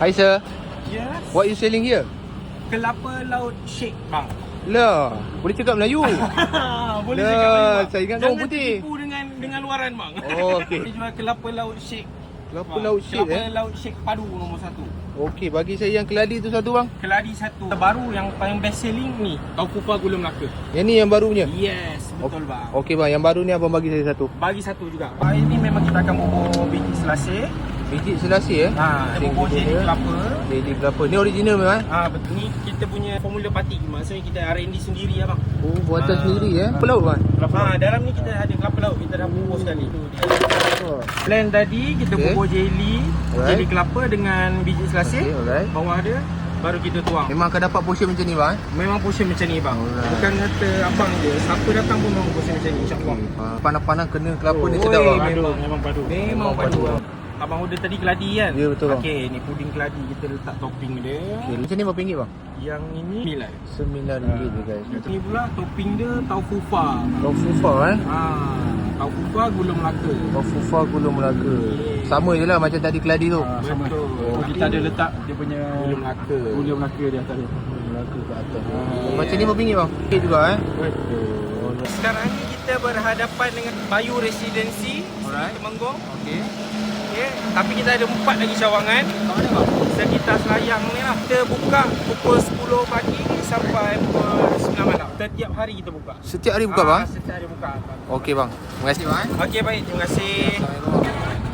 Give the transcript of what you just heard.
Hi sir, Yes. what you selling here? Kelapa laut shake, bang. Lah, boleh cakap Melayu. Boleh Dah, cakap Melayu, bang. saya ingat Jangan orang putih. tertipu dengan luaran, bang. Oh, okey. Dia jual kelapa laut shake. Kelapa Bang. laut shake Kelapa laut shake padu nombor 1. Okey, bagi saya yang keladi tu satu bang. Keladi 1. Baru yang paling best selling ni, Taukufa Gula Melaka. Yang ni yang barunya. Yes, betul bang. Okey bang, yang baru ni abang bagi saya satu. Bagi satu juga. Hari ni memang kita akan bubur biji selasih. Biji selasih Ha, kita bubur jelly kelapa. Jelly kelapa. Ni original memang eh? Ha, betul. Ni kita punya formula patik. Maksudnya kita R&D sendiri lah bang. Oh, buatan sendiri eh. Apa laut bang? Ha, dalam ni kita ada kelapa laut. Kita dah bubur sekali. Tu dia. Plan tadi kita Okay. bubur jelly, Alright. jelly kelapa dengan biji selasih. Okay, alright. Bawah dia baru kita tuang. Memang akan dapat portion macam ni bang eh? Memang portion macam ni bang. Alright. Bukan kata abang je. Siapa datang pun memang portion macam ni, insya-Allah. Panas-panas kena kelapa ni sedap bang. Memang padu. Memang padu. Abang order tadi keladi kan? Ya, betul, bang. Okey, ni puding keladi kita letak topping dia. Okay, macam ni berapa ringgit bang? Yang ini nilai. RM9 je guys. Ini pula topping dia taufufa. Tofufa eh? Ha, taufufa gula Melaka. Tofufa gula Melaka. Sama je lah macam tadi keladi tu. Sama. Betul. Oh, kita ada letak dia punya Gula Melaka. gula Melaka di atas dia. Gula Melaka kat atas. Macam ni berapa ringgit bang? Okey juga eh? Sekarang ni kita berhadapan dengan Bayu Residency Alright. Temenggong. Okey. Okay. Tapi kita ada 4 lagi cawangan. Kat mana bang? Sekitar Selayang ni lah. Kita buka pukul 10 pagi sampai pukul 9 malam. Setiap hari kita buka. Setiap hari buka bang? Setiap hari buka. Okey bang. Terima kasih bang eh. Okey baik, terima kasih. Assalamualaikum.